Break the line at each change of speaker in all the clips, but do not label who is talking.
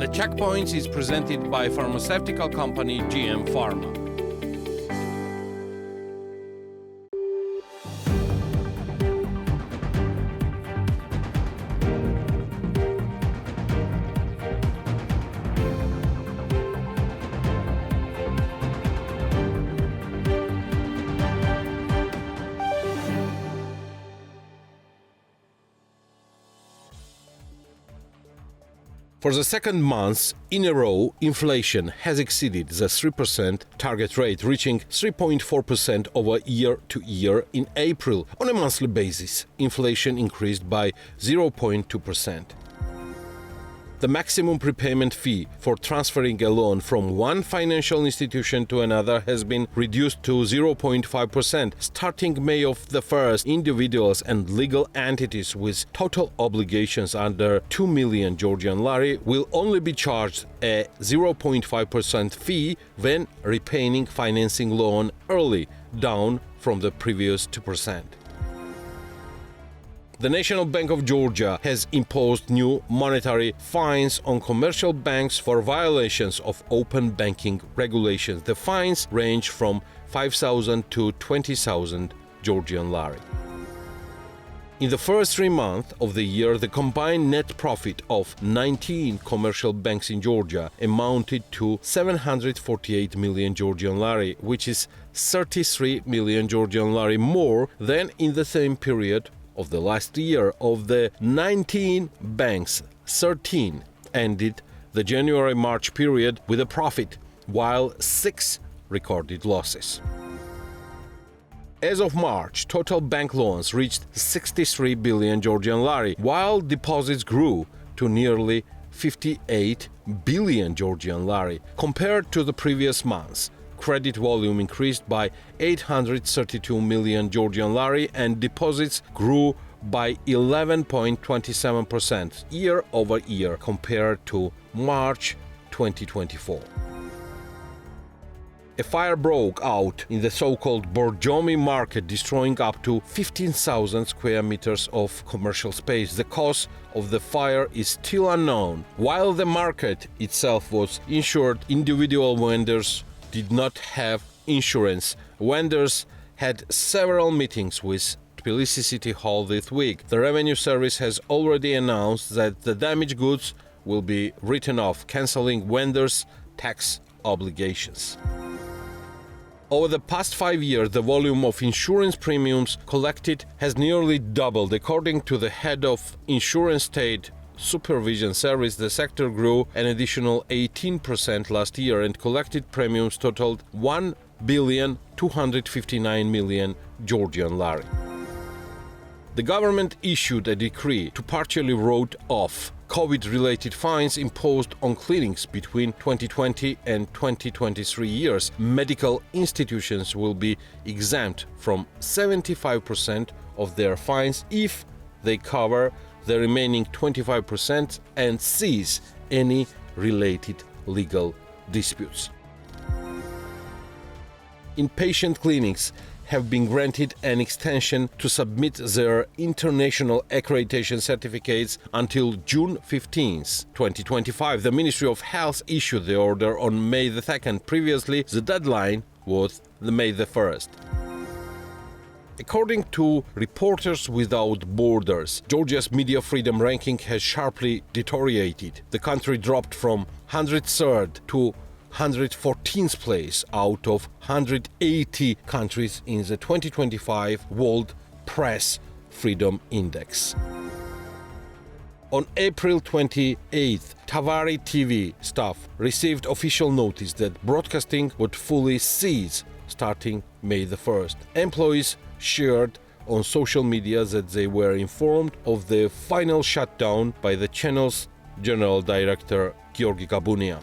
The Checkpoints is presented by pharmaceutical company GM Pharma. For the second month in a row, inflation has exceeded the 3% target rate, reaching 3.4% over year-to-year in April. On a monthly basis, inflation increased by 0.2%. The maximum prepayment fee for transferring a loan from one financial institution to another has been reduced to 0.5%. Starting May of the 1st, individuals and legal entities with total obligations under 2 million Georgian lari will only be charged a 0.5% fee when repaying financing loan early, down from the previous 2%. The National Bank of Georgia has imposed new monetary fines on commercial banks for violations of open banking regulations. The fines range from 5,000 to 20,000 Georgian lari. In the first 3 months of the year, the combined net profit of 19 commercial banks in Georgia amounted to 748 million Georgian lari, which is 33 million Georgian lari more than in the same period of the last year. Of the 19 banks, 13 ended the January-March period with a profit, while 6 recorded losses. As of March, total bank loans reached 63 billion Georgian lari, while deposits grew to nearly 58 billion Georgian lari. Compared to the previous months, credit volume increased by 832 million Georgian lari and deposits grew by 11.27% year-over-year compared to March 2024. A fire broke out in the so-called Borjomi market, destroying up to 15,000 square meters of commercial space. The cause of the fire is still unknown. While the market itself was insured, individual vendors did not have insurance. Vendors had several meetings with Tbilisi City Hall this week. The Revenue Service has already announced that the damaged goods will be written off, cancelling vendors' tax obligations. Over the past 5 years, the volume of insurance premiums collected has nearly doubled. According to the head of Insurance State Supervision Service, the sector grew an additional 18% last year and collected premiums totaled 1,259 million Georgian lari. The government issued a decree to partially write off COVID-related fines imposed on clinics between 2020 and 2023 years. Medical institutions will be exempt from 75% of their fines if they cover the remaining 25% and cease any related legal disputes. Inpatient clinics have been granted an extension to submit their international accreditation certificates until June 15, 2025. The Ministry of Health issued the order on May 2nd. Previously, the deadline was May 1st. According to Reporters Without Borders, Georgia's media freedom ranking has sharply deteriorated. The country dropped from 103rd to 114th place out of 180 countries in the 2025 World Press Freedom Index. On April 28th, Tavari TV staff received official notice that broadcasting would fully cease starting May 1st. Employees shared on social media that they were informed of the final shutdown by the channel's general director, Georgi Gabunia.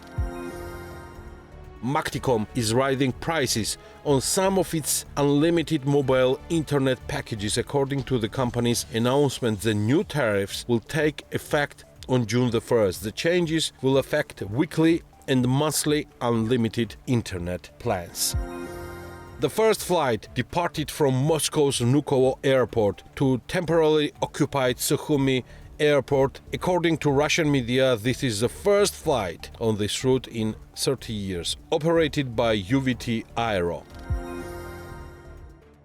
Makticom is raising prices on some of its unlimited mobile internet packages. According to the company's announcement, the new tariffs will take effect on June 1st. The changes will affect weekly and monthly unlimited internet plans. The first flight departed from Moscow's Vnukovo airport to temporarily occupied Sukhumi airport. According to Russian media, this is the first flight on this route in 30 years, operated by UVT Aero.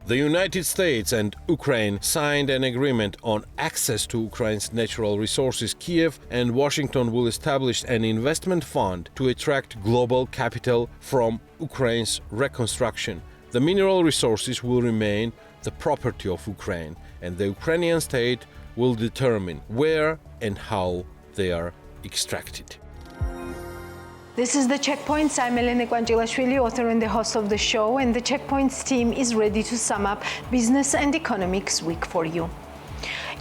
The United States and Ukraine signed an agreement on access to Ukraine's natural resources. Kiev and Washington will establish an investment fund to attract global capital from Ukraine's reconstruction. The mineral resources will remain the property of Ukraine, and the Ukrainian state will determine where and how they are extracted.
This is The Checkpoints. I'm Elena Guangelashvili, author and the host of the show, and the Checkpoints team is ready to sum up Business and Economics Week for you.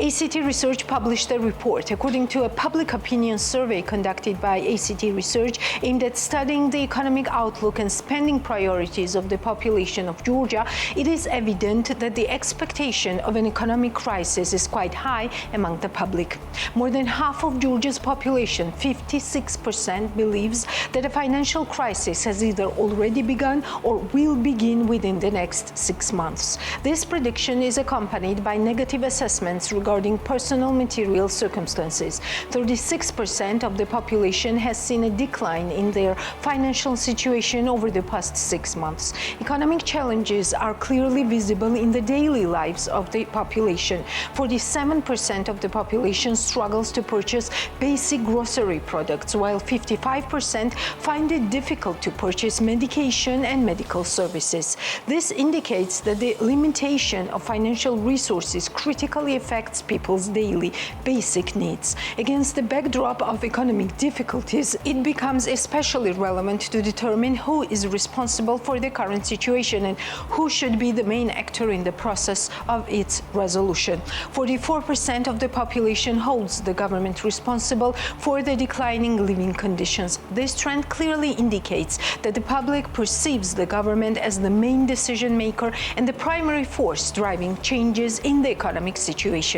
ACT Research published a report. According to a public opinion survey conducted by ACT Research aimed at studying the economic outlook and spending priorities of the population of Georgia, it is evident that the expectation of an economic crisis is quite high among the public. More than half of Georgia's population, 56%, believes that a financial crisis has either already begun or will begin within the next 6 months. This prediction is accompanied by negative assessments regarding personal material circumstances. 36% of the population has seen a decline in their financial situation over the past 6 months. Economic challenges are clearly visible in the daily lives of the population. 47% of the population struggles to purchase basic grocery products, while 55% find it difficult to purchase medication and medical services. This indicates that the limitation of financial resources critically affects people's daily basic needs. Against the backdrop of economic difficulties, it becomes especially relevant to determine who is responsible for the current situation and who should be the main actor in the process of its resolution. 44% of the population holds the government responsible for the declining living conditions. This trend clearly indicates that the public perceives the government as the main decision maker and the primary force driving changes in the economic situation.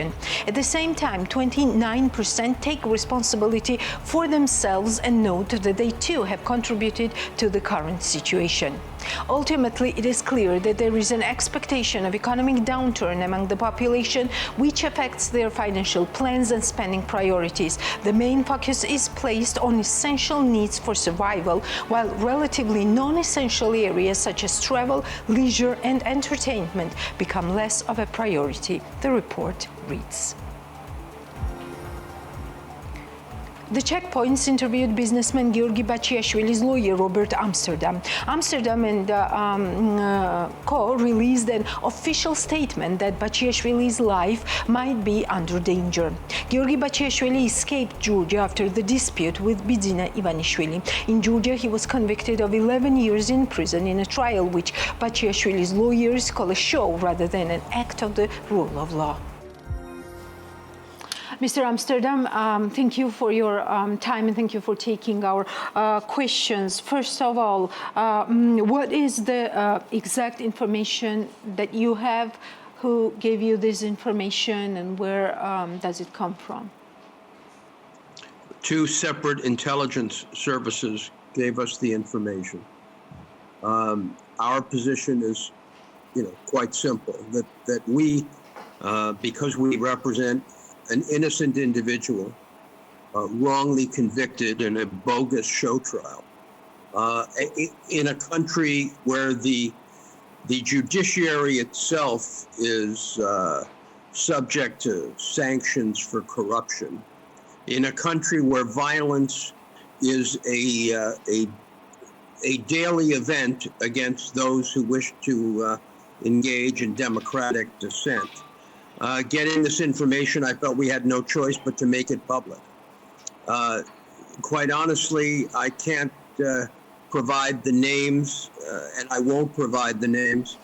At the same time, 29% take responsibility for themselves and note that they too have contributed to the current situation. Ultimately, it is clear that there is an expectation of economic downturn among the population, which affects their financial plans and spending priorities. The main focus is placed on essential needs for survival, while relatively non-essential areas such as travel, leisure, and entertainment become less of a priority, the report reads. The Checkpoints interviewed businessman Georgi Bachiashvili's lawyer, Robert Amsterdam. Amsterdam and Co. released an official statement that Bachiashvili's life might be under danger. Georgi Bachiashvili escaped Georgia after the dispute with Bidzina Ivanishvili. In Georgia, he was convicted of 11 years in prison in a trial which Bachiashvili's lawyers call a show rather than an act of the rule of law. Mr. Amsterdam, thank you for your time and thank you for taking our questions. First of all, what is the exact information that you have? Who gave you this information and where does it come from?
Two separate intelligence services gave us the information. Our position is, quite simple, that we, because we represent an innocent individual wrongly convicted in a bogus show trial in a country where the judiciary itself is subject to sanctions for corruption, in a country where violence is a daily event against those who wish to engage in democratic dissent. Getting this information, I felt we had no choice but to make it public. Quite honestly, I can't provide the names, and I won't provide the names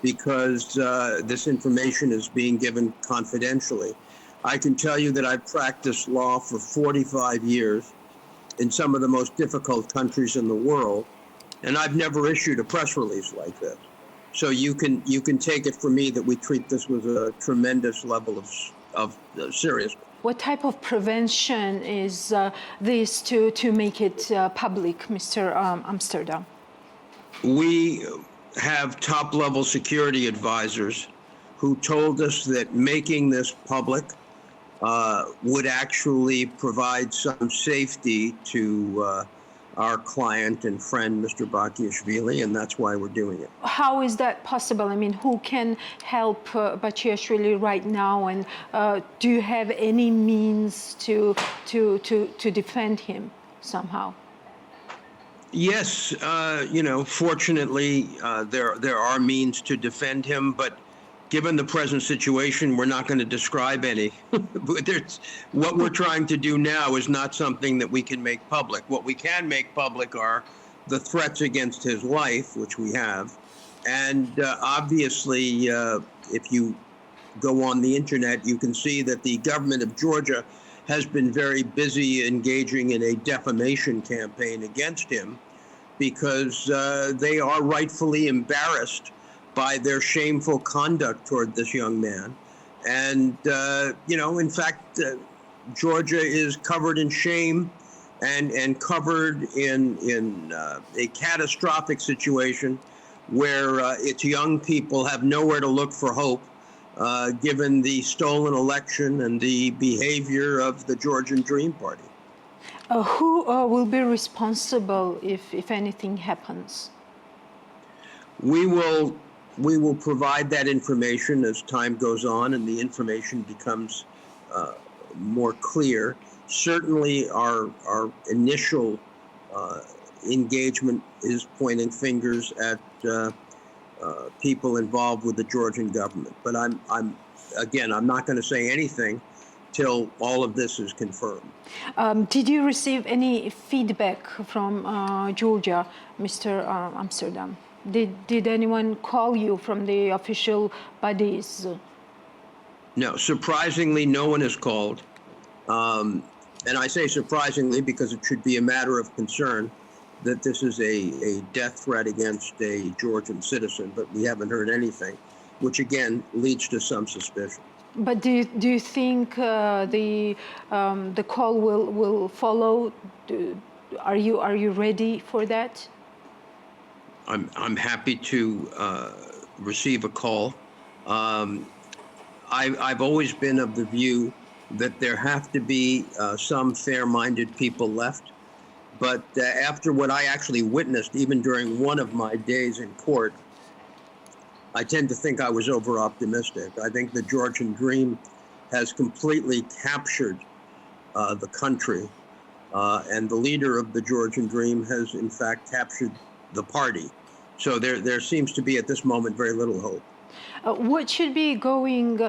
because this information is being given confidentially. I can tell you that I've practiced law for 45 years in some of the most difficult countries in the world, and I've never issued a press release like this. So you can take it from me that we treat this with a tremendous level of seriousness.
What type of prevention is this to make it public, Mr. Amsterdam?
We have top-level security advisors who told us that making this public would actually provide some safety to our client and friend, Mr. Bakiashvili, and that's why we're doing it.
How is that possible? I mean, who can help Bakiashvili right now, and do you have any means to defend him somehow?
Yes, fortunately, there are means to defend him, but given the present situation, we're not going to describe any. What we're trying to do now is not something that we can make public. What we can make public are the threats against his life, which we have. And obviously, if you go on the internet, you can see that the government of Georgia has been very busy engaging in a defamation campaign against him because they are rightfully embarrassed by their shameful conduct toward this young man. And, in fact, Georgia is covered in shame and covered in a catastrophic situation where its young people have nowhere to look for hope, given the stolen election and the behavior of the Georgian Dream Party.
Who will be responsible if anything happens?
We will provide that information as time goes on and the information becomes more clear. Certainly, our initial engagement is pointing fingers at people involved with the Georgian government. But I'm not going to say anything till all of this is confirmed.
Did you receive any feedback from Georgia, Mr. Amsterdam? Did anyone call you from the official bodies?
No, surprisingly, no one has called. And I say surprisingly because it should be a matter of concern that this is a death threat against a Georgian citizen, but we haven't heard anything, which again leads to some suspicion.
But do you think the call will follow? Are you ready for that?
I'm happy to receive a call. I've always been of the view that there have to be some fair-minded people left. But after what I actually witnessed, even during one of my days in court, I tend to think I was over-optimistic. I think the Georgian Dream has completely captured the country, and the leader of the Georgian Dream has, in fact, captured the party. So there seems to be, at this moment, very little hope.
What should be going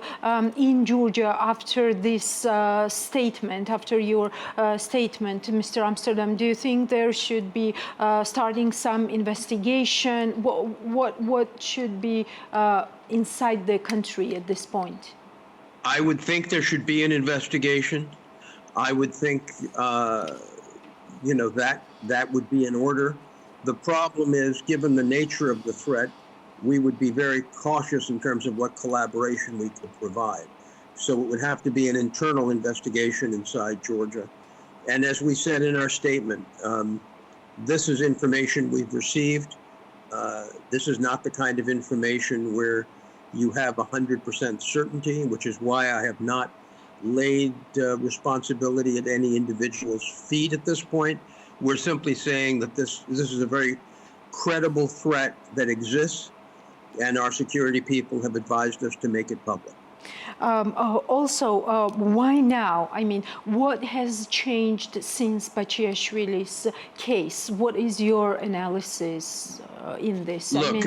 in Georgia after this statement, after your statement, Mr. Amsterdam? Do you think there should be starting some investigation? What should be inside the country at this point?
I would think there should be an investigation. I would think, that would be in order. The problem is, given the nature of the threat, we would be very cautious in terms of what collaboration we could provide. So it would have to be an internal investigation inside Georgia. And as we said in our statement, this is information we've received. This is not the kind of information where you have 100% certainty, which is why I have not laid responsibility at any individual's feet at this point. We're simply saying that this is a very credible threat that exists, and our security people have advised us to make it public.
Also, why now? I mean, what has changed since Bakiashvili's case? What is your analysis in this?
Look,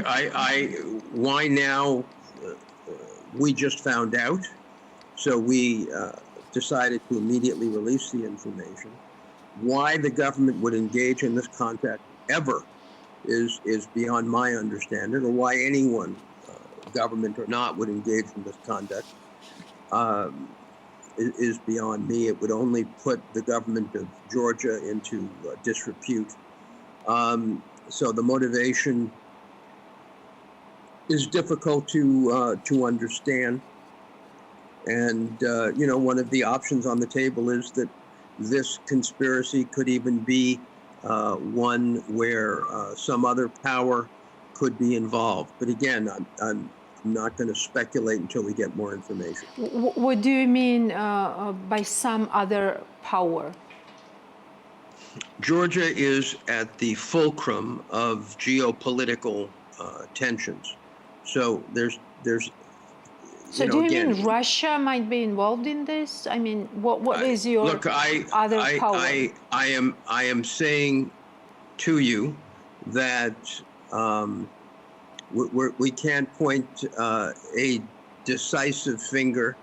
why now? We just found out, so we decided to immediately release the information. Why the government would engage in this contact ever is beyond my understanding, or why anyone, government or not, would engage in this conduct is beyond me. It would only put the government of Georgia into disrepute. So the motivation is difficult to understand. And, one of the options on the table is that this conspiracy could even be one where some other power could be involved. But again, I'm not going to speculate until we get more information.
What do you mean by some other power?
Georgia is at the fulcrum of geopolitical tensions. So there's.
So do you mean Russia might be involved in this? I mean, what is your other power?
I am saying to you that we can't point a decisive finger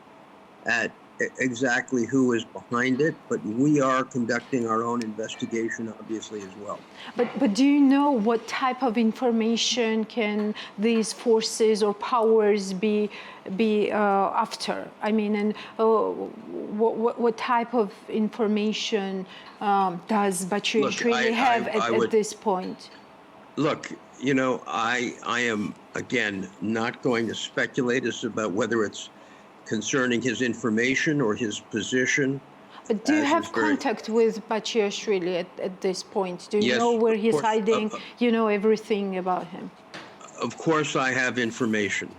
at exactly who is behind it, but we are conducting our own investigation, obviously, as well.
But do you know what type of information can these forces or powers be after? I mean, and what type of information does Bachir have at this point?
Look, you know, I am, again, not going to speculate as about whether it's concerning his information or his position.
But do you have contact with Bachir at this point? Do you know where he's hiding? You know everything about him?
Of course I have information.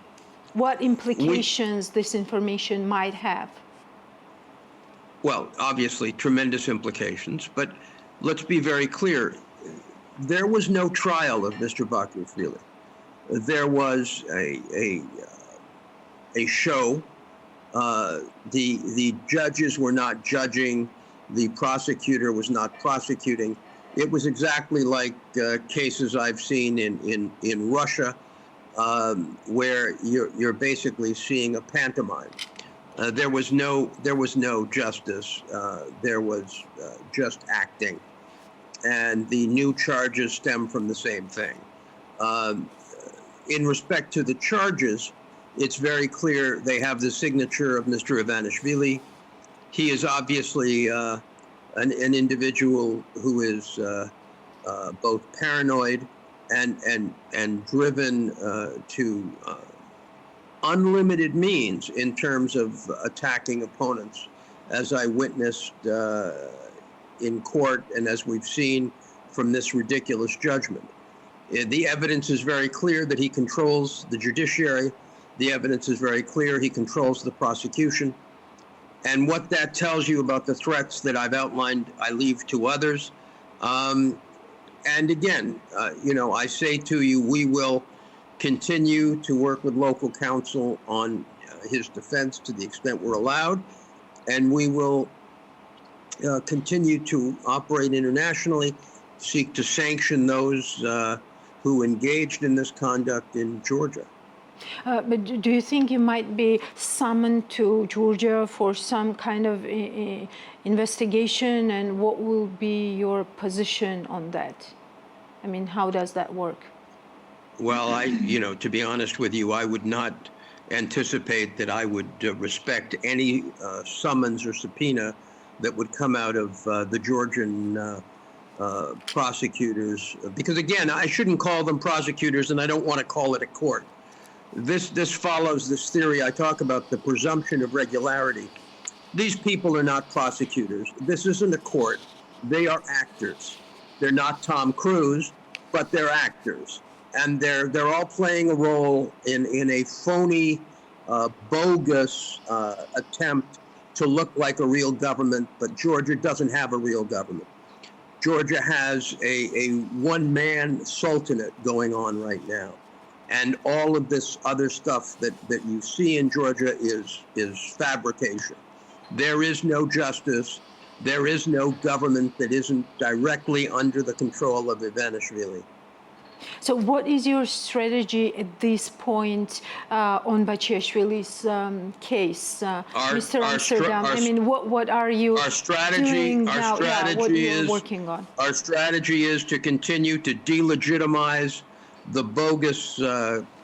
What implications this information might have?
Well, obviously, tremendous implications. But let's be very clear. There was no trial of Mr. Bachir. There was a show. The judges were not judging. The prosecutor was not prosecuting. It was exactly like cases I've seen in Russia, where you're basically seeing a pantomime. There was no justice. There was just acting, and the new charges stem from the same thing. In respect to the charges, it's very clear they have the signature of Mr. Ivanishvili. He is obviously an individual who is both paranoid and driven to unlimited means in terms of attacking opponents, as I witnessed in court and as we've seen from this ridiculous judgment. The evidence is very clear that he controls the judiciary. The evidence is very clear he controls the prosecution. And what that tells you about the threats that I've outlined, I leave to others. And again, you know, I say to you, we will continue to work with local counsel on his defense to the extent we're allowed. And we will continue to operate internationally, seek to sanction those who engaged in this conduct in Georgia.
But do you think you might be summoned to Georgia for some kind of investigation, and what will be your position on that? I mean, how does that work?
Well, you know, to be honest with you, I would not anticipate that I would respect any summons or subpoena that would come out of the Georgian prosecutors, because again, I shouldn't call them prosecutors, and I don't want to call it a court. This follows this theory I talk about, the presumption of regularity. These people are not prosecutors. This isn't a court. They are actors. They're not Tom Cruise, but they're actors, and they're all playing a role in a phony, bogus attempt to look like a real government. But Georgia doesn't have a real government. Georgia has a one-man sultanate going on right now. And all of this other stuff that you see in Georgia is fabrication. There is no justice. There is no government that isn't directly under the control of Ivanishvili.
So what is your strategy at this point on Bachirashvili's case, Mr. Amsterdam? I mean, what are you doing now? What are you working on?
Our strategy is to continue to delegitimize the bogus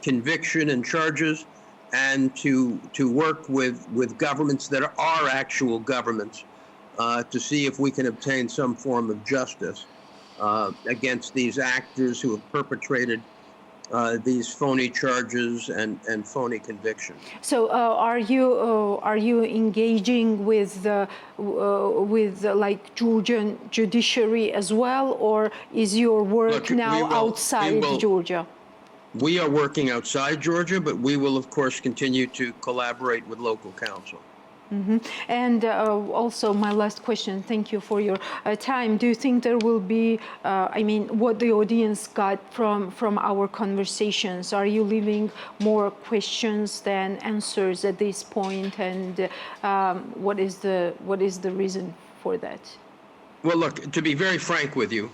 conviction and charges, and to work with governments that are actual governments to see if we can obtain some form of justice against these actors who have perpetrated these phony charges and phony convictions.
So are you engaging with like Georgian judiciary as well, or is your work outside Georgia?
We are working outside Georgia, but we will, of course, continue to collaborate with local counsel.
And also my last question, thank you for your time. Do you think there will be, what the audience got from our conversations? Are you leaving more questions than answers at this point? And what is the reason for that?
Well, look, to be very frank with you,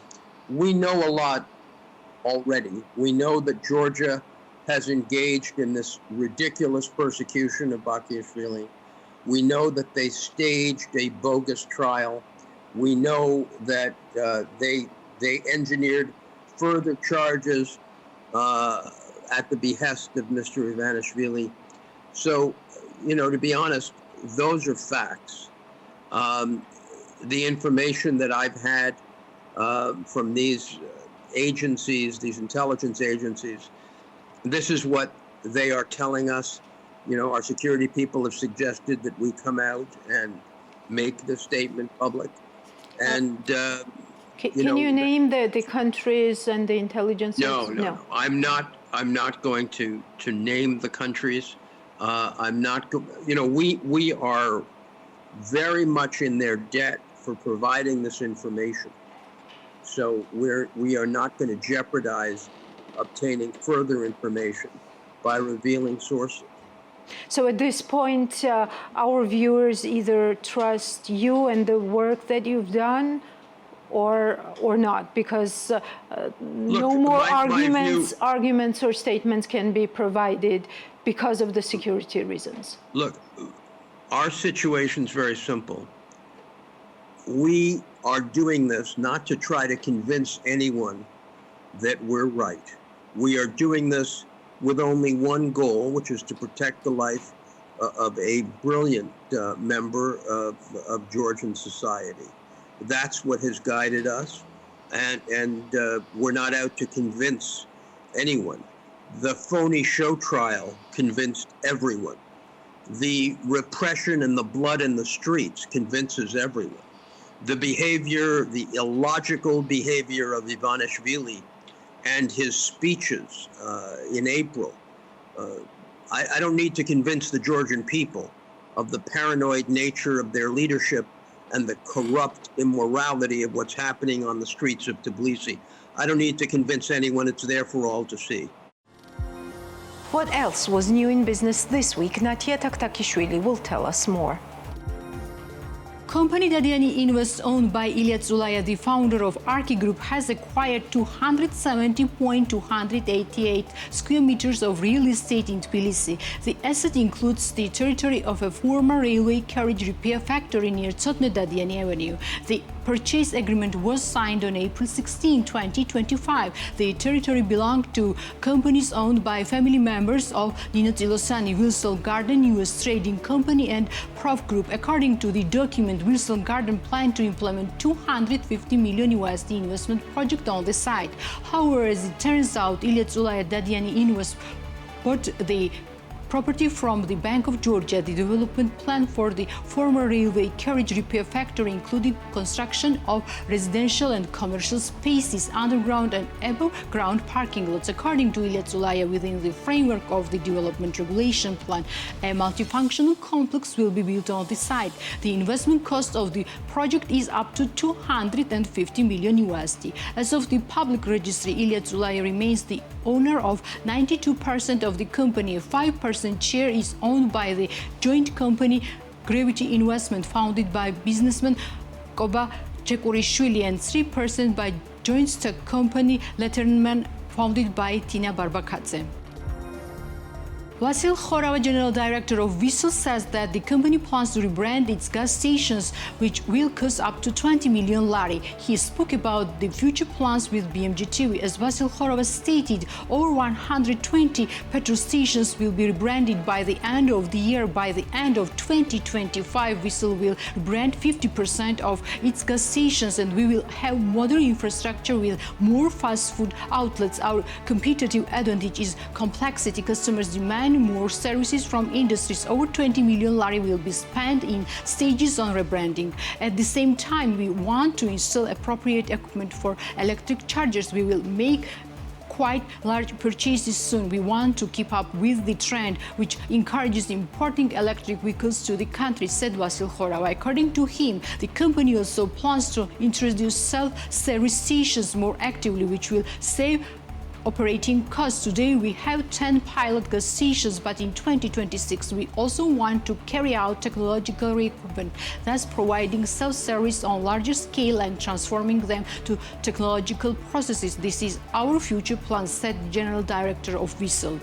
we know a lot already. We know that Georgia has engaged in this ridiculous persecution of Bakiashvili. We know that they staged a bogus trial. We know that they engineered further charges at the behest of Mr. Ivanishvili. So, to be honest, those are facts. The information that I've had from these agencies, these intelligence agencies, this is what they are telling us. Our security people have suggested that we come out and make the statement public. And
can you name the countries and the intelligence?
No. I'm not going to name the countries. I'm not. We are very much in their debt for providing this information. So we are not going to jeopardize obtaining further information by revealing sources.
So at this point, our viewers either trust you and the work that you've done, or not, because no more arguments or statements can be provided because of the security reasons.
Look, our situation is very simple. We are doing this not to try to convince anyone that we're right. We are doing this with only one goal, which is to protect the life of a brilliant member of Georgian society. That's what has guided us, and we're not out to convince anyone. The phony show trial convinced everyone. The repression and the blood in the streets convinces everyone. The behavior, the illogical behavior of Ivanishvili and his speeches in April, I don't need to convince the Georgian people of the paranoid nature of their leadership and the corrupt immorality of what's happening on the streets of Tbilisi. I don't need to convince anyone. It's there for all to see.
What else was new in business this week? Natia Taktakishvili will tell us more.
Company Dadiani Invest, owned by Ilia Tsulaya, the founder of Arki Group, has acquired 270.288 square meters of real estate in Tbilisi. The asset includes the territory of a former railway carriage repair factory near Tsotne Dadiani Avenue. The purchase agreement was signed on April 16, 2025. The territory belonged to companies owned by family members of Nino Tilosani, Wilson Garden US Trading Company, and Prof Group. According to the document, Wilson Garden planned to implement $250 million investment project on the site. However, as it turns out, Ilia Tsulaya Dadiani Invest bought the property from the Bank of Georgia. The development plan for the former railway carriage repair factory included construction of residential and commercial spaces, underground and above-ground parking lots. According to Ilia Tsulaya, within the framework of the development regulation plan, a multifunctional complex will be built on the site. The investment cost of the project is up to $250 million. As of the public registry, Ilia Tsulaya remains the owner of 92% of the company. A 5% share is owned by the joint company Gravity Investment, founded by businessman Koba Chekurishvili, and 3% by joint stock company Letterman, founded by Tina Barbakadze. Vasil Khorava, General Director of Visel, says that the company plans to rebrand its gas stations, which will cost up to 20 million lari. He spoke about the future plans with BMG TV. As Vasil Khorava stated, over 120 petrol stations will be rebranded by the end of the year. By the end of 2025, Visel will rebrand 50% of its gas stations, and we will have modern infrastructure with more fast food outlets. Our competitive advantage is complexity. Customers demand more services from industries. Over 20 million lari will be spent in stages on rebranding. At the same time, we want to install appropriate equipment for electric chargers. We will make quite large purchases soon. We want to keep up with the trend, which encourages importing electric vehicles to the country, said Vasil Khorava. According to him, the company also plans to introduce self-service stations more actively, which will save operating costs. Today we have 10 pilot gas stations, but in 2026 we also want to carry out technological equipment, thus providing self-service on larger scale and transforming them to technological processes. This is our future plan, said General Director of Visel.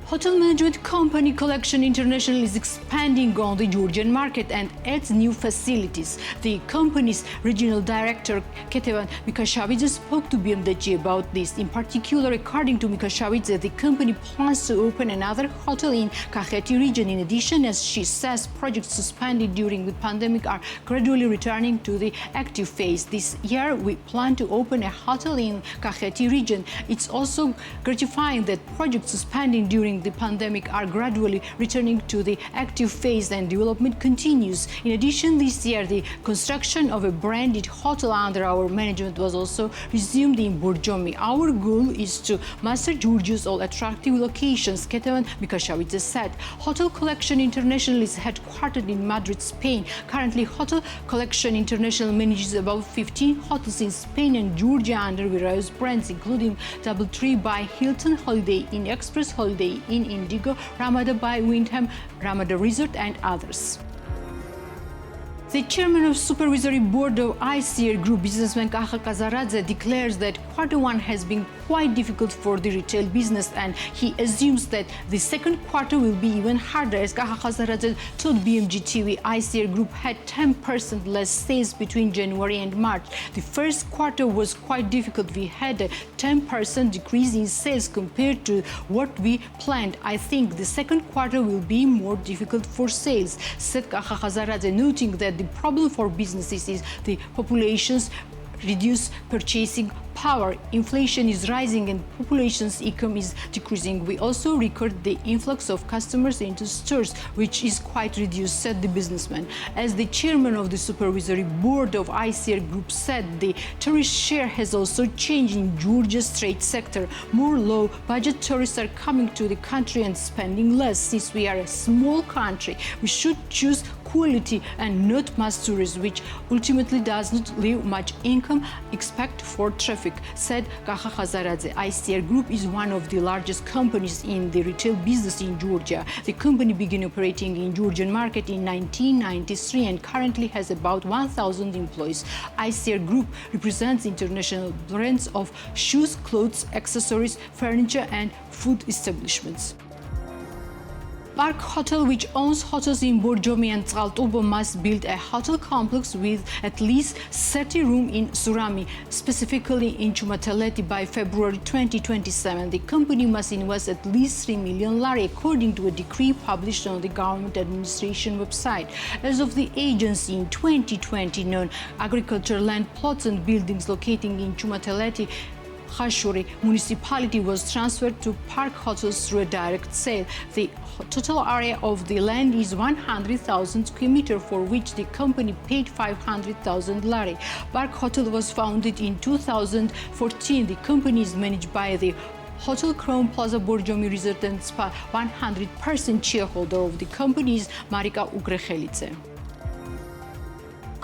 Hotel management company Collection International is expanding on the Georgian market and adds new facilities. The company's regional director, Ketevan Mikashavidze, spoke to BMDG about this. In particular, according to Mikashavidze, the company plans to open another hotel in Kakheti region. In addition, as she says, projects suspended during the pandemic are gradually returning to the active phase. This year, we plan to open a hotel in Kakheti region. It's also gratifying that projects suspended during the pandemic are gradually returning to the active phase and development continues. In addition, this year the construction of a branded hotel under our management was also resumed in Borjomi. Our goal is to master Georgia's all attractive locations, Ketevan Mikashavidze said. Hotel Collection International is headquartered in Madrid, Spain. Currently, Hotel Collection International manages about 15 hotels in Spain and Georgia under various brands, including DoubleTree by Hilton, Holiday Inn Express, Holiday Inn Indigo, Ramada by Windham, Ramada Resort and others. The chairman of Supervisory Board of ICR Group, businessman Kaha Kazaradze, declares that Q1 has been quite difficult for the retail business and he assumes that the second quarter will be even harder. As Kaha Kazaradze told BMG TV, ICR Group had 10% less sales between January and March. The first quarter was quite difficult. We had a 10% decrease in sales compared to what we planned. I think the second quarter will be more difficult for sales, said Kaha Kazaradze, noting that the problem for businesses is the population's reduced purchasing power. Inflation is rising and population's income is decreasing. We also record the influx of customers into stores, which is quite reduced, said the businessman. As the chairman of the Supervisory Board of ICR Group said, the tourist share has also changed in Georgia's trade sector. More low-budget tourists are coming to the country and spending less. Since we are a small country, we should choose quality and not mass tourism, which ultimately does not leave much income except for traffic, said Kaha Kazaradze. ICR Group is one of the largest companies in the retail business in Georgia. The company began operating in Georgian market in 1993 and currently has about 1,000 employees. ICR Group represents international brands of shoes, clothes, accessories, furniture and food establishments. Park Hotel, which owns hotels in Borjomi and Tsaltubo, must build a hotel complex with at least 30 rooms in Surami, specifically in Chumateleti, by February 2027. The company must invest at least 3 million lari, according to a decree published on the government administration website. As of the agency, in 2020, non-agricultural land plots and buildings located in Chumateleti Khashuri municipality was transferred to Park Hotels through a direct sale. The total area of the land is 100,000 square meters, for which the company paid 500,000 lari. Park Hotel was founded in 2014. The company is managed by the Hotel Crown Plaza Borjomi Resort and Spa. 100% shareholder of the company is Marika Ugrechelice.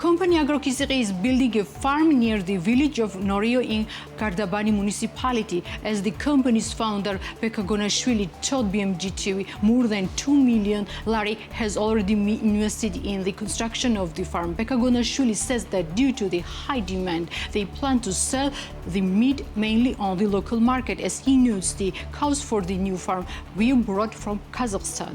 Company Agrokizere is building a farm near the village of Norio in Kardabani municipality. As the company's founder, Pekka Gonashvili, told BMG TV, more than 2 million lari has already been invested in the construction of the farm. Pekka Gonashvili says that due to the high demand, they plan to sell the meat mainly on the local market. As he notes, the cows for the new farm were brought from Kazakhstan.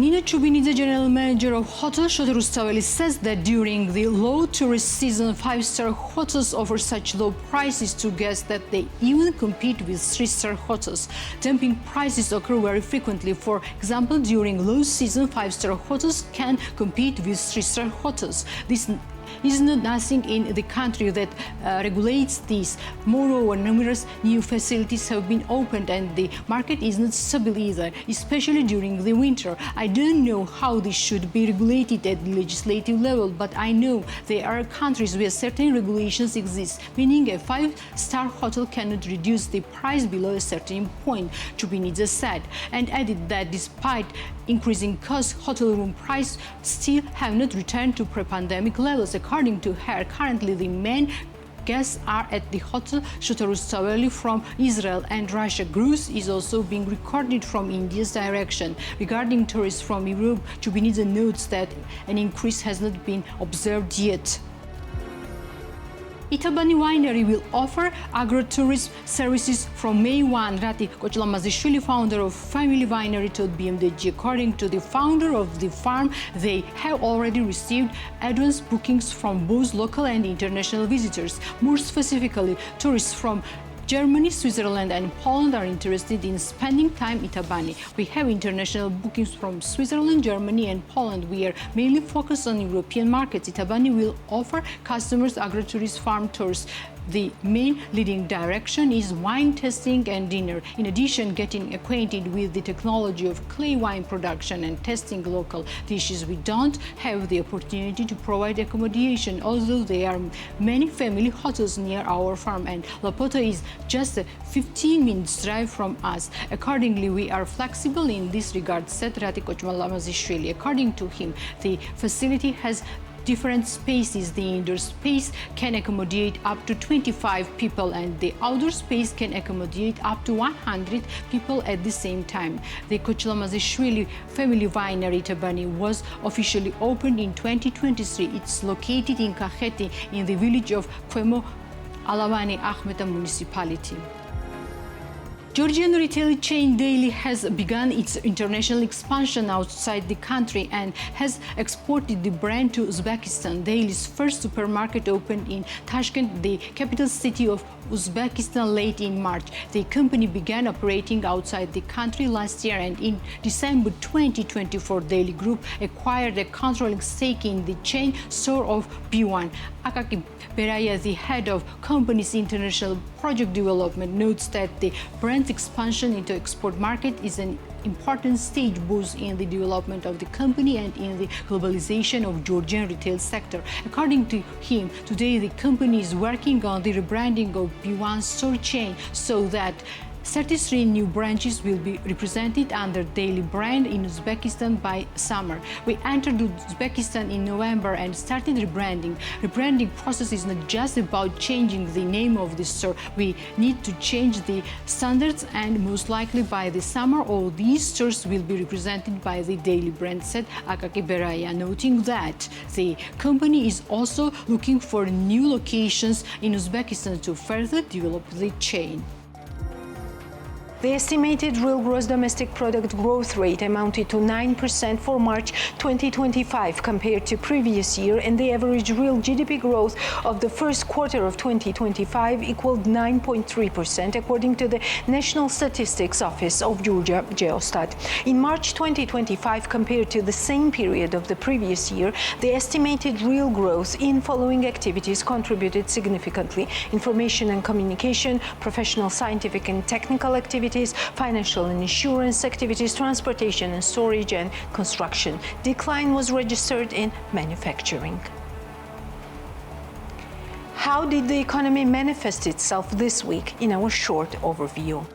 Nina Chubinidze, general manager of Hotel Shota Rustaveli, says that during the low tourist season, 5-star hotels offer such low prices to guests that they even compete with 3-star hotels. Dumping prices occur very frequently. For example, during low season, 5-star hotels can compete with 3-star hotels. This is not nothing in the country that regulates this. Moreover, numerous new facilities have been opened and the market is not stable either, especially during the winter. I don't know how this should be regulated at the legislative level, but I know there are countries where certain regulations exist, meaning a 5-star hotel cannot reduce the price below a certain point, Chubinidze said, and added that despite increasing costs, hotel room prices still have not returned to pre-pandemic levels. According to her, currently the main guests are at the hotel Shota from Israel and Russia. Growth is also being recorded from India's direction. Regarding tourists from Europe, Chubinidze notes that an increase has not been observed yet. Itabani Winery will offer agro-tourism services from May 1. Rati Kochlamazishvili, founder of Family Winery, told BMDG. According to the founder of the farm, they have already received advance bookings from both local and international visitors. More specifically, tourists from Germany, Switzerland and Poland are interested in spending time in Itabani. We have international bookings from Switzerland, Germany and Poland. We are mainly focused on European markets. Itabani will offer customers agrotourist farm tours. The main leading direction is wine tasting and dinner. In addition, getting acquainted with the technology of clay wine production and testing local dishes. We don't have the opportunity to provide accommodation, although there are many family hotels near our farm, and Lapota is just a 15 minutes drive from us. Accordingly, we are flexible in this regard, said Rati Kochlamazishvili. According to him, the facility has different spaces. The indoor space can accommodate up to 25 people and the outdoor space can accommodate up to 100 people at the same time. The Kochlamazishvili Family Winery Itabani was officially opened in 2023. It's located in Kakheti in the village of Kvemo Alavani Akhmeta municipality. Georgian retail chain Daily has begun its international expansion outside the country and has exported the brand to Uzbekistan. Daily's first supermarket opened in Tashkent, the capital city of Uzbekistan, late in March. The company began operating outside the country last year, and in December 2024, Daily Group acquired a controlling stake in the chain store of B1. Akaki Beraya, the head of company's international project development, notes that the brand's expansion into export market is an important stage both in the development of the company and in the globalization of Georgian retail sector. According to him, today the company is working on the rebranding of B1 store chain so that 33 new branches will be represented under Daily brand in Uzbekistan by summer. We entered Uzbekistan in November and started rebranding. Rebranding process is not just about changing the name of the store. We need to change the standards, and most likely by the summer all these stores will be represented by the Daily brand, said Akaki Beraya, noting that the company is also looking for new locations in Uzbekistan to further develop the chain.
The estimated real gross domestic product growth rate amounted to 9% for March 2025 compared to previous year, and the average real GDP growth of the first quarter of 2025 equaled 9.3% according to the National Statistics Office of Georgia, Geostat. In March 2025 compared to the same period of the previous year, the estimated real growth in following activities contributed significantly: information and communication, professional, scientific and technical activities, financial and insurance activities, transportation and storage, and construction. Decline was registered in manufacturing. How did the economy manifest itself this week? In our short overview.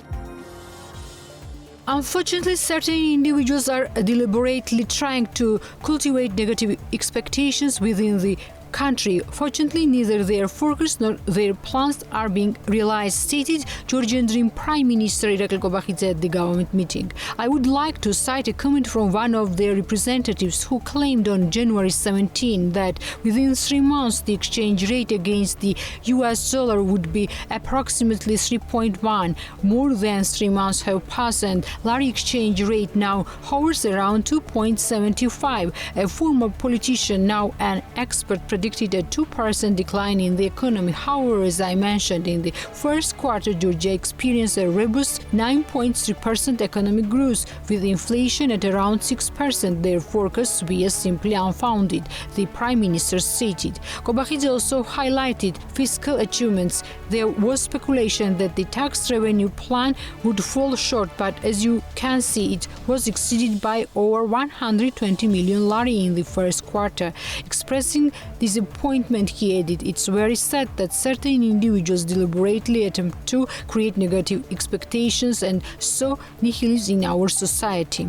Unfortunately, certain individuals are deliberately trying to cultivate negative expectations within the country. Fortunately, neither their focus nor their plans are being realized, stated Georgian Dream Prime Minister Irakli Kobakidze at the government meeting. I would like to cite a comment from one of their representatives who claimed on January 17 that within 3 months the exchange rate against the US dollar would be approximately 3.1. More than 3 months have passed and lari exchange rate now hovers around 2.75. A former politician, now an expert, predicted predicted a 2% decline in the economy. However, as I mentioned, in the first quarter, Georgia experienced a robust 9.3% economic growth, with inflation at around 6%. Their forecasts were simply unfounded, the Prime Minister stated. Kobachidze also highlighted fiscal achievements. There was speculation that the tax revenue plan would fall short, but as you can see, it was exceeded by over 120 million lari in the first quarter. Expressing disappointment, he added, "It's very sad that certain individuals deliberately attempt to create negative expectations and sow nihilism in our society."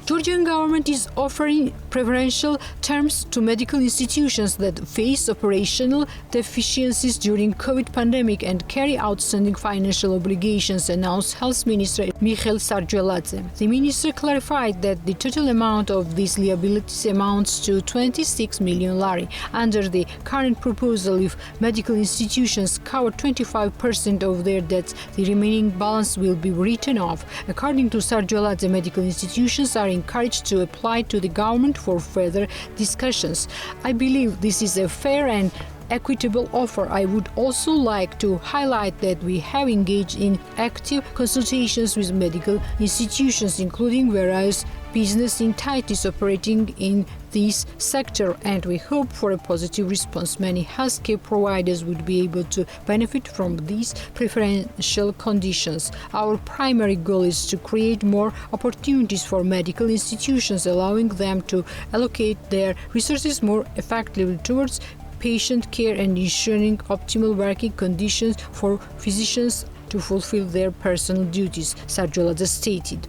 Georgian government is offering preferential terms to medical institutions that face operational deficiencies during COVID pandemic and carry outstanding financial obligations, announced Health Minister Mikhail Sargioladze. The minister clarified that the total amount of these liabilities amounts to 26 million lari. Under the current proposal, if medical institutions cover 25% of their debts, the remaining balance will be written off. According to Sargioladze, medical institutions are encouraged to apply to the government for further discussions. "I believe this is a fair and equitable offer. I would also like to highlight that we have engaged in active consultations with medical institutions, including various business entities operating in this sector, and we hope for a positive response. Many healthcare providers would be able to benefit from these preferential conditions. Our primary goal is to create more opportunities for medical institutions, allowing them to allocate their resources more effectively towards patient care and ensuring optimal working conditions for physicians to fulfill their personal duties," Sargioladze stated.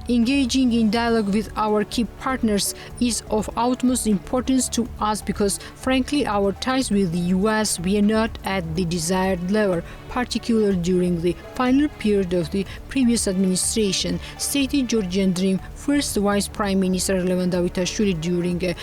Engaging in dialogue with our key partners is of utmost importance to us because, frankly, our ties with the US were not at the desired level, particularly during the final period of the previous administration, stated Georgian Dream First Vice Prime Minister Levan Davitashvili during a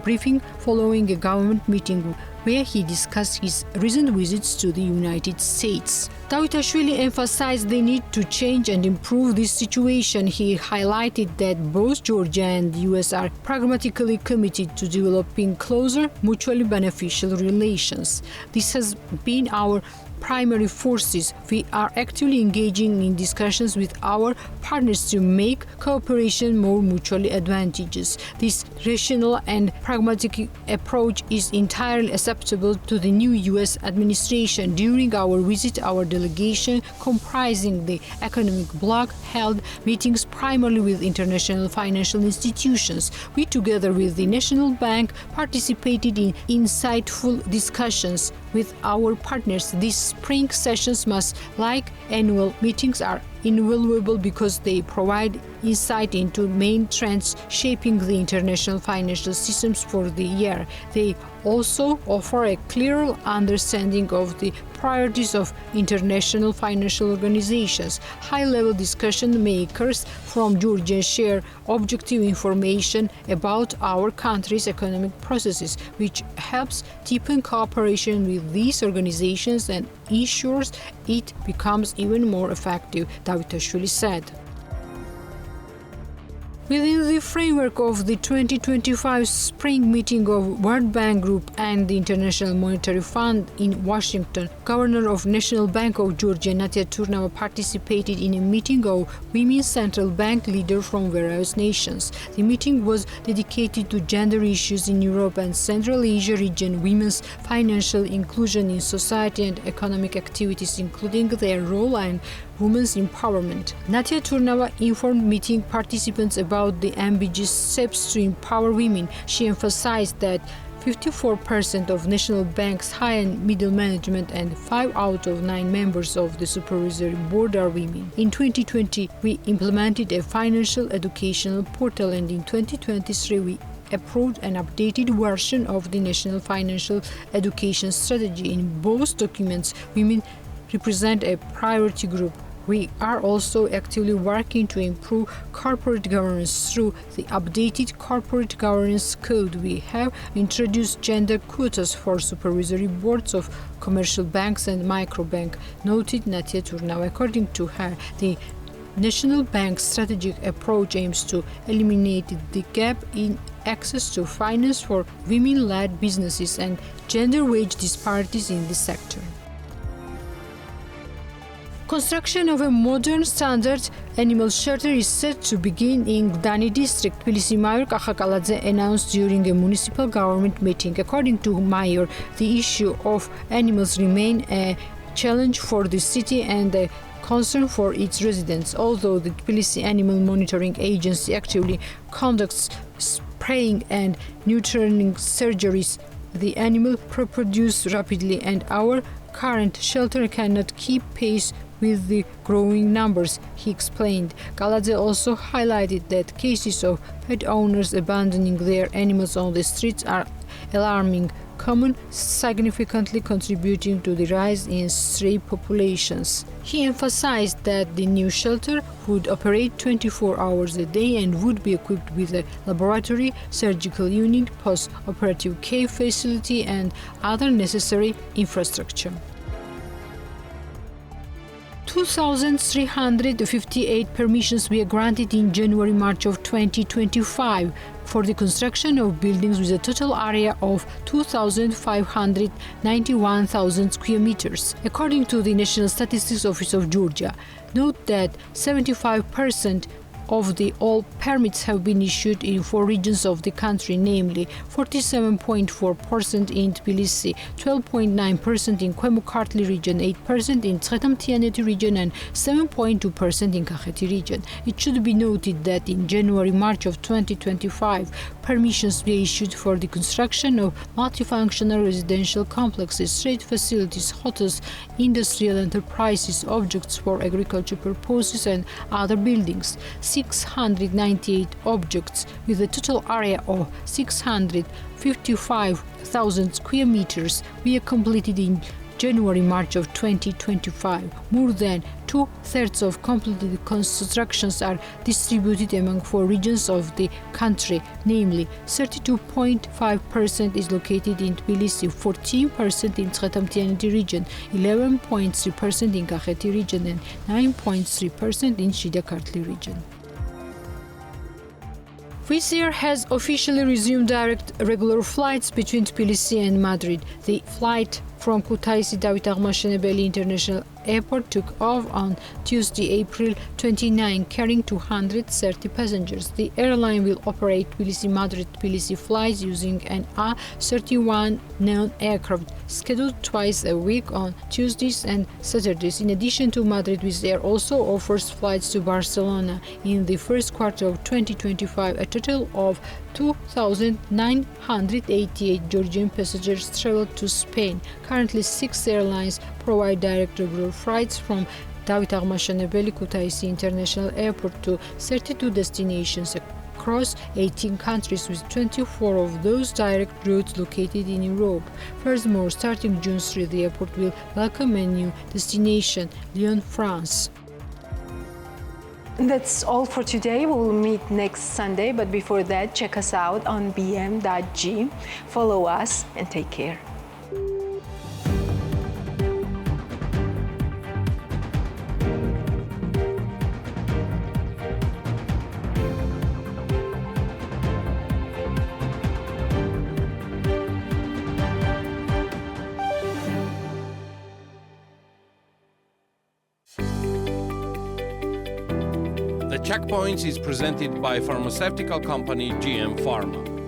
briefing following a government meeting where he discussed his recent visits to the United States. Davitashvili emphasized the need to change and improve this situation. He highlighted that both Georgia and the US are pragmatically committed to developing closer, mutually beneficial relations. This has been our primary forces. We are actively engaging in discussions with our partners to make cooperation more mutually advantageous. This rational and pragmatic approach is entirely acceptable to the new US administration. During our visit, our delegation, comprising the economic bloc, held meetings primarily with international financial institutions. We, together with the National Bank, participated in insightful discussions with our partners. These spring sessions, much like annual meetings, are invaluable because they provide insight into main trends shaping the international financial systems for the year. They also offer a clearer understanding of the priorities of international financial organizations. High-level discussion makers from Georgia share objective information about our country's economic processes, which helps deepen cooperation with these organizations and ensures it becomes even more effective, Davitashvili said. Within the framework of the 2025 spring meeting of World Bank Group and the International Monetary Fund in Washington, Governor of National Bank of Georgia, Natia Turnava, participated in a meeting of women central bank leaders from various nations. The meeting was dedicated to gender issues in Europe and Central Asia region, women's financial inclusion in society and economic activities, including their role and women's empowerment. Natia Turnava informed meeting participants about the ambitious steps to empower women. She emphasized that 54% of National Bank's high and middle management and 5 out of 9 members of the supervisory board are women. In 2020, we implemented a financial educational portal, and in 2023, we approved an updated version of the National Financial Education Strategy. In both documents, women represent a priority group. We are also actively working to improve corporate governance through the updated Corporate Governance Code. We have introduced gender quotas for supervisory boards of commercial banks and microbank, noted Natia Turnava. According to her, the National Bank's strategic approach aims to eliminate the gap in access to finance for women-led businesses and gender wage disparities in the sector. Construction of a modern standard animal shelter is set to begin in Gdani district, Tbilisi Mayor Kakhakaladze announced during a municipal government meeting. According to Mayor, the issue of animals remain a challenge for the city and a concern for its residents. Although the Tbilisi Animal Monitoring Agency actively conducts spraying and neutering surgeries, the animals reproduce rapidly and our current shelter cannot keep pace with the growing numbers, he explained. Kaladze also highlighted that cases of pet owners abandoning their animals on the streets are alarming, common, significantly contributing to the rise in stray populations. He emphasized that the new shelter would operate 24 hours a day and would be equipped with a laboratory, surgical unit, post-operative care facility and other necessary infrastructure. 2,358 permissions were granted in January-March of 2025 for the construction of buildings with a total area of 2,591,000 square meters, according to the National Statistics Office of Georgia. Note that 75% of the all permits have been issued in 4 regions of the country, namely 47.4% in Tbilisi, 12.9% in Kemo-Kartli region, 8% in Tskheta-Mtianeti region and 7.2% in Kakheti region. It should be noted that in January-March of 2025, permissions were issued for the construction of multifunctional residential complexes, trade facilities, hotels, industrial enterprises, objects for agriculture purposes and other buildings. 698 objects with a total area of 655,000 square meters were completed in January-March of 2025. More than 2/3 of completed constructions are distributed among 4 regions of the country, namely 32.5% is located in Tbilisi, 14% in Tskheta-Mtianeti region, 11.3% in Kakheti region and 9.3% in Shida-Kartli region. Wizz Air has officially resumed direct regular flights between Tbilisi and Madrid. The flight from Kutaisi Davit Aghmashenebeli International Airport took off on Tuesday, April 29, carrying 230 passengers. The airline will operate Tbilisi-Madrid-Tbilisi flights using an A321 non-aircraft, scheduled twice a week on Tuesdays and Saturdays. In addition to Madrid, Wizz Air also offers flights to Barcelona. In the first quarter of 2025, a total of 2,988 Georgian passengers traveled to Spain. Currently, 6 airlines provide direct regular flights from Davit Aghmashenebeli Kutaisi International Airport to 32 destinations across 18 countries, with 24 of those direct routes located in Europe. Furthermore, starting June 3, the airport will welcome a new destination, Lyon, France.
That's all for today. We will meet next Sunday, but before that, check us out on bm.g. Follow us and take care.
The Checkpoints is presented by pharmaceutical company GM Pharma.